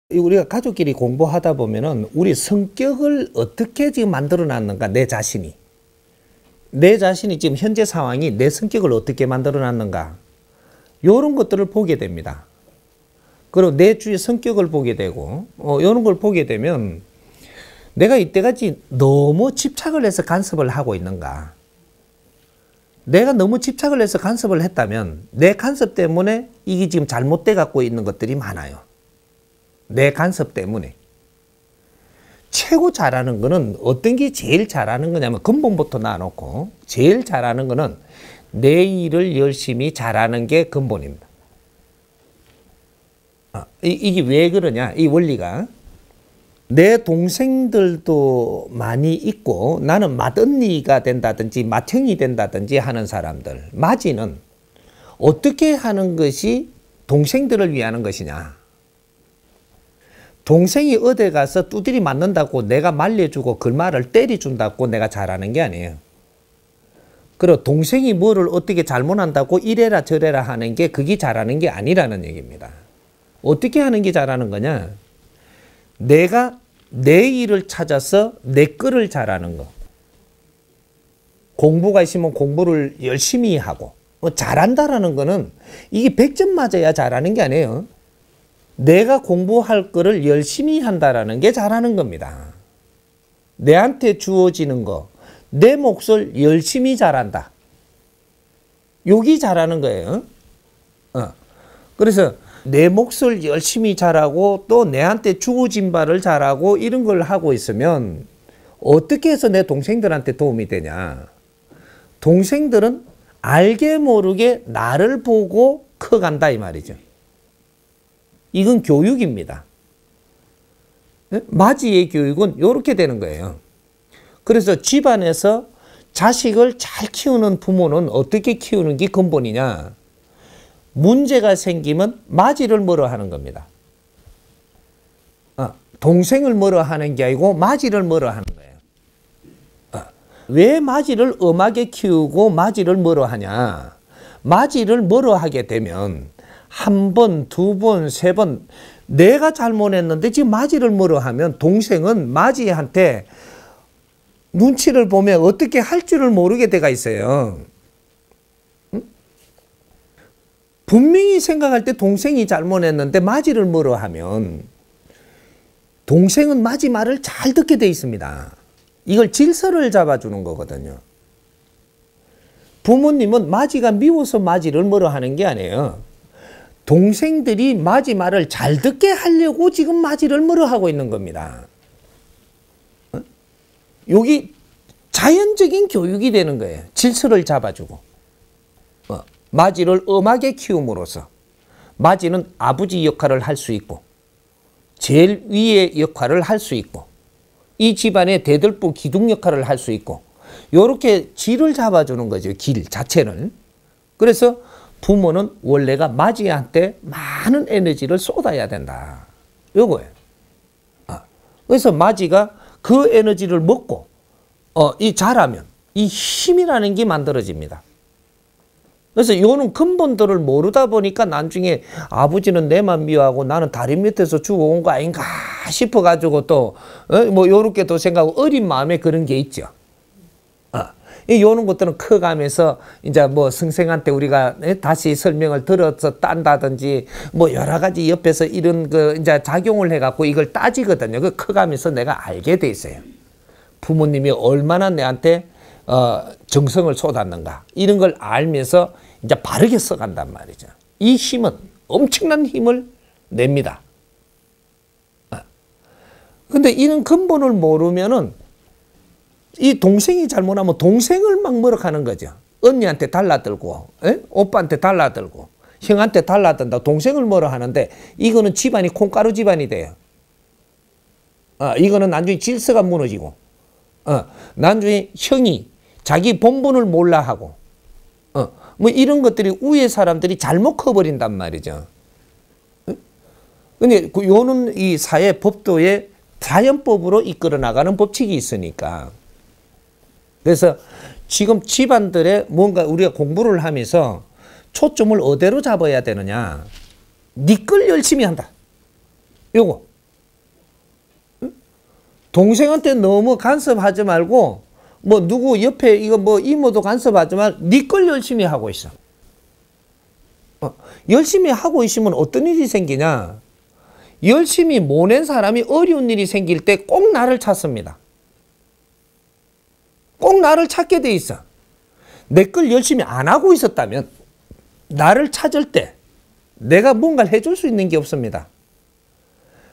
우리가 가족끼리 공부하다 보면은 우리 성격을 어떻게 지금 만들어 놨는가, 내 자신이 지금 현재 상황이 내 성격을 어떻게 만들어 놨는가, 이런 것들을 보게 됩니다. 그리고 내 주위의 성격을 보게 되고, 이런 걸 보게 되면 내가 이때까지 너무 집착을 해서 간섭을 하고 있는가. 내가 너무 집착을 해서 간섭을 했다면 내 간섭 때문에 이게 지금 잘못돼 갖고 있는 것들이 많아요. 내 간섭 때문에. 최고 잘하는 거는 어떤 게 제일 잘하는 거냐면, 근본부터 놔놓고 제일 잘하는 거는 내 일을 열심히 잘하는 게 근본입니다. 이게 왜 그러냐, 이 원리가. 내 동생들도 많이 있고 나는 맏언니가 된다든지 맏형이 된다든지 하는 사람들, 맏이는 어떻게 하는 것이 동생들을 위하는 것이냐. 동생이 어디 가서 두드리 맞는다고 내가 말려주고 그 말을 때려준다고 내가 잘하는 게 아니에요. 그리고 동생이 뭐를 어떻게 잘못한다고 이래라 저래라 하는 게 그게 잘하는 게 아니라는 얘기입니다. 어떻게 하는 게 잘하는 거냐? 내가 내 일을 찾아서 내 거를 잘하는 거. 공부가 있으면 공부를 열심히 하고, 잘한다라는 거는 이게 100점 맞아야 잘하는 게 아니에요. 내가 공부할 거를 열심히 한다라는 게 잘하는 겁니다. 내한테 주어지는 거, 내 몫을 열심히 잘한다. 여기 잘하는 거예요. 그래서 내 몫을 열심히 잘하고 또 내한테 주어진 바를 잘하고 이런 걸 하고 있으면 어떻게 해서 내 동생들한테 도움이 되냐. 동생들은 알게 모르게 나를 보고 커간다 이 말이죠. 이건 교육입니다. 맏이의 교육은 이렇게 되는 거예요. 그래서 집안에서 자식을 잘 키우는 부모는 어떻게 키우는 게 근본이냐. 문제가 생기면 맏이를 뭐라 하는 겁니다. 동생을 뭐라 하는 게 아니고 맏이를 뭐라 하는 거예요. 왜 맏이를 엄하게 키우고 맏이를 뭐라 하냐. 맏이를 뭐라 하게 되면 한 번, 두 번, 세 번 내가 잘못했는데 지금 맏이를 뭐라 하면 동생은 맏이한테 눈치를 보면 어떻게 할 줄을 모르게 돼가 있어요. 분명히 생각할 때 동생이 잘못했는데 맏이를 뭐라 하면 동생은 맏이 말을 잘 듣게 돼 있습니다. 이걸 질서를 잡아주는 거거든요. 부모님은 맏이가 미워서 맏이를 뭐라 하는 게 아니에요. 동생들이 맏이 말을 잘 듣게 하려고 지금 맏이를 뭐라 하고 있는 겁니다. 여기 자연적인 교육이 되는 거예요. 질서를 잡아주고. 맏이를 엄하게 키움으로써 맏이는 아버지 역할을 할 수 있고 제일 위의 역할을 할 수 있고 이 집안의 대들보 기둥 역할을 할 수 있고 이렇게 질을 잡아주는 거죠. 길 자체를. 그래서 부모는 원래가 맏이한테 많은 에너지를 쏟아야 된다. 요거예요. 그래서 맏이가 그 에너지를 먹고 이 잘하면 이 힘이라는 게 만들어집니다. 그래서 요는 근본들을 모르다 보니까 나중에 아버지는 내만 미워하고 나는 다리 밑에서 죽어온 거 아닌가 싶어가지고 또 뭐 요렇게 또 생각하고 어린 마음에 그런 게 있죠. 요런 것들은 커가면서 이제 뭐 선생한테 우리가 다시 설명을 들어서 딴다든지 뭐 여러 가지 옆에서 이런 그 이제 작용을 해갖고 이걸 따지거든요. 그 커가면서 내가 알게 돼 있어요. 부모님이 얼마나 내한테 정성을 쏟았는가 이런 걸 알면서 이제 바르게 써간단 말이죠. 이 힘은 엄청난 힘을 냅니다. 근데 이런 근본을 모르면은 이 동생이 잘못하면 동생을 막 뭐라하는 거죠. 언니한테 달라들고 오빠한테 달라들고 형한테 달라든다 동생을 뭐라 하는데 이거는 집안이 콩가루 집안이 돼요. 이거는 나중에 질서가 무너지고 나중에 형이 자기 본분을 몰라 하고 뭐 이런 것들이 위에 사람들이 잘못 커버린단 말이죠. 근데 요는 이 사회 법도의 자연법으로 이끌어 나가는 법칙이 있으니까. 그래서 지금 집안들의 뭔가 우리가 공부를 하면서 초점을 어디로 잡아야 되느냐. 네 걸 열심히 한다. 요거. 동생한테 너무 간섭하지 말고 뭐 누구 옆에 이거 뭐 이모도 간섭하지 말고 네 걸 열심히 하고 있어. 열심히 하고 있으면 어떤 일이 생기냐? 열심히 못 낸 사람이 어려운 일이 생길 때 꼭 나를 찾습니다. 꼭 나를 찾게 돼 있어. 내 걸 열심히 안 하고 있었다면 나를 찾을 때 내가 뭔가를 해줄 수 있는 게 없습니다.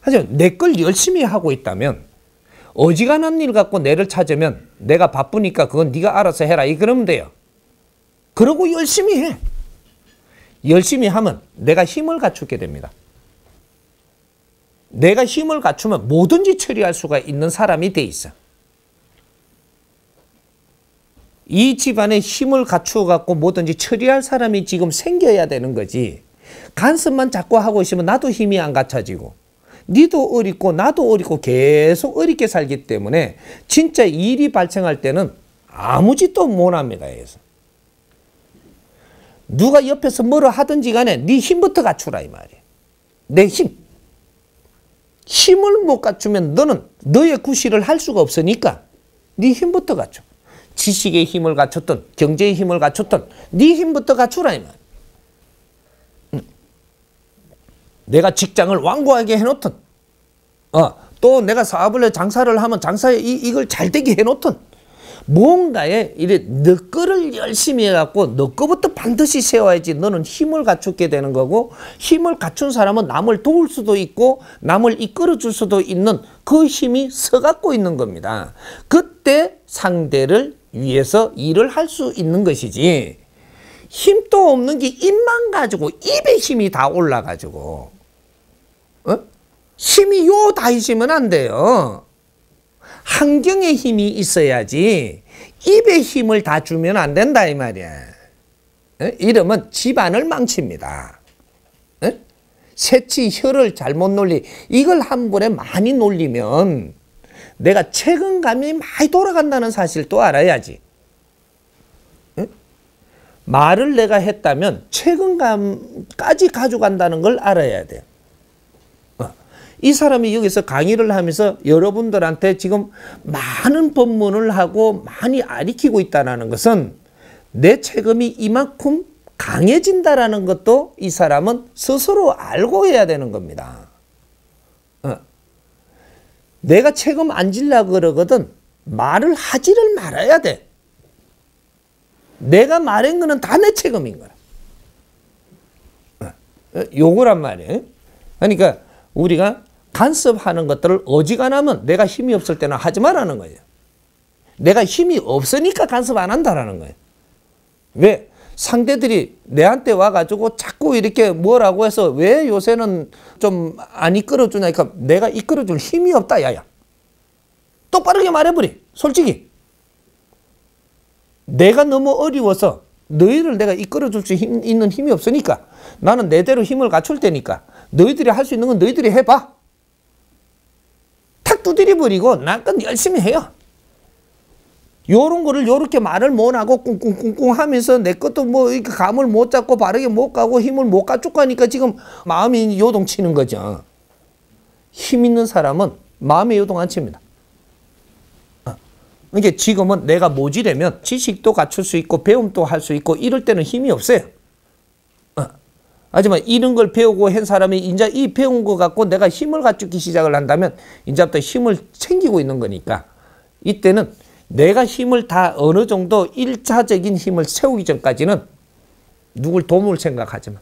하지만 내 걸 열심히 하고 있다면 어지간한 일 갖고 내를 찾으면 내가 바쁘니까 그건 네가 알아서 해라 이 그러면 돼요. 그러고 열심히 해. 열심히 하면 내가 힘을 갖추게 됩니다. 내가 힘을 갖추면 뭐든지 처리할 수가 있는 사람이 돼 있어. 이 집안에 힘을 갖추어 갖고 뭐든지 처리할 사람이 지금 생겨야 되는 거지. 간섭만 자꾸 하고 있으면 나도 힘이 안 갖춰지고 니도 어렵고 나도 어렵고 계속 어렵게 살기 때문에 진짜 일이 발생할 때는 아무 짓도 못합니다. 그래서 누가 옆에서 뭐라 하든지 간에 네 힘부터 갖추라 이 말이야. 내 힘. 힘을 못 갖추면 너는 너의 구실을 할 수가 없으니까 네 힘부터 갖춰. 지식의 힘을 갖췄든 경제의 힘을 갖췄든 네 힘부터 갖추라 이 말이야. 내가 직장을 완고하게 해놓든 또 내가 사업을 해 장사를 하면 장사에 이걸 잘 되게 해놓든 뭔가에 이래 너 거를 열심히 해갖고 너 거부터 반드시 세워야지 너는 힘을 갖추게 되는 거고 힘을 갖춘 사람은 남을 도울 수도 있고 남을 이끌어 줄 수도 있는 그 힘이 서갖고 있는 겁니다. 그때 상대를 위해서 일을 할 수 있는 것이지 힘도 없는 게 입만 가지고 입에 힘이 다 올라가지고 힘이 요 다 있으면 안 돼요. 환경에 힘이 있어야지 입에 힘을 다 주면 안 된다 이 말이야. 이러면 집안을 망칩니다. 새치 혀를 잘못 놀리 이걸 한 번에 많이 놀리면 내가 책임감이 많이 돌아간다는 사실 또 알아야지. 말을 내가 했다면 책임감까지 가져간다는 걸 알아야 돼요. 이 사람이 여기서 강의를 하면서 여러분들한테 지금 많은 법문을 하고 많이 가르치고 있다는 것은 내 책임이 이만큼 강해진다라는 것도 이 사람은 스스로 알고 해야 되는 겁니다. 내가 책임 안 지려고 그러거든 말을 하지를 말아야 돼. 내가 말한 거는 다 내 책임인 거야. 요거란 말이에요. 그러니까 우리가 간섭하는 것들을 어지간하면 내가 힘이 없을 때는 하지 말라는 거예요. 내가 힘이 없으니까 간섭 안 한다라는 거예요. 왜? 상대들이 내한테 와가지고 자꾸 이렇게 뭐라고 해서 왜 요새는 좀 안 이끌어주냐. 그러니까 내가 이끌어줄 힘이 없다 야야. 똑바르게 말해버려. 솔직히. 내가 너무 어려워서 너희를 내가 이끌어줄 수 있는 힘이 없으니까 나는 내대로 힘을 갖출 테니까 너희들이 할 수 있는 건 너희들이 해봐. 탁 두드려버리고 난 건 열심히 해요. 요런 거를 요렇게 말을 못하고 꿍꿍꿍꿍 하면서 내 것도 뭐 감을 못 잡고 바르게 못 가고 힘을 못 갖추고 하니까 지금 마음이 요동치는 거죠. 힘 있는 사람은 마음에 요동 안 칩니다. 그러니까 지금은 내가 모지려면 지식도 갖출 수 있고 배움도 할 수 있고 이럴 때는 힘이 없어요. 하지만 이런 걸 배우고 한 사람이 이제 이 배운 거 갖고 내가 힘을 갖추기 시작을 한다면 이제부터 힘을 챙기고 있는 거니까 이때는 내가 힘을 다 어느 정도 일차적인 힘을 세우기 전까지는 누굴 도울 생각하지 마.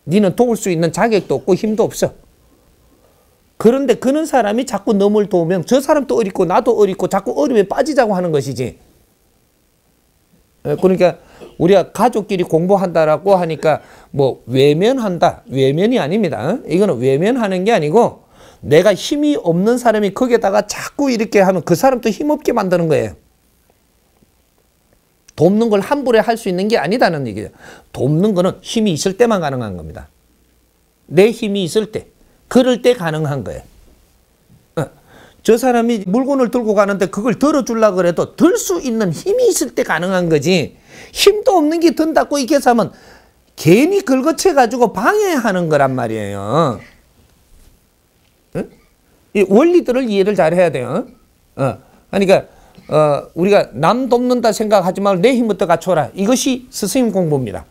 니는 도울 수 있는 자격도 없고 힘도 없어. 그런데 그런 사람이 자꾸 너를 도우면 저 사람도 어렵고 나도 어렵고 자꾸 어려움에 빠지자고 하는 것이지. 그러니까 우리가 가족끼리 공부한다라고 하니까 뭐 외면한다. 외면이 아닙니다. 이거는 외면하는 게 아니고 내가 힘이 없는 사람이 거기에다가 자꾸 이렇게 하면 그 사람도 힘없게 만드는 거예요. 돕는 걸 함부로 할 수 있는 게 아니다는 얘기예요. 돕는 거는 힘이 있을 때만 가능한 겁니다. 내 힘이 있을 때, 그럴 때 가능한 거예요. 저 사람이 물건을 들고 가는데 그걸 들어주려고 그래도 들 수 있는 힘이 있을 때 가능한 거지. 힘도 없는 게 든다고 이렇게 하면 괜히 긁어채가지고 방해하는 거란 말이에요. 이 원리들을 이해를 잘 해야 돼요. 그러니까 우리가 남 돕는다 생각하지 말고 내 힘부터 갖춰라. 이것이 스승님 공부입니다.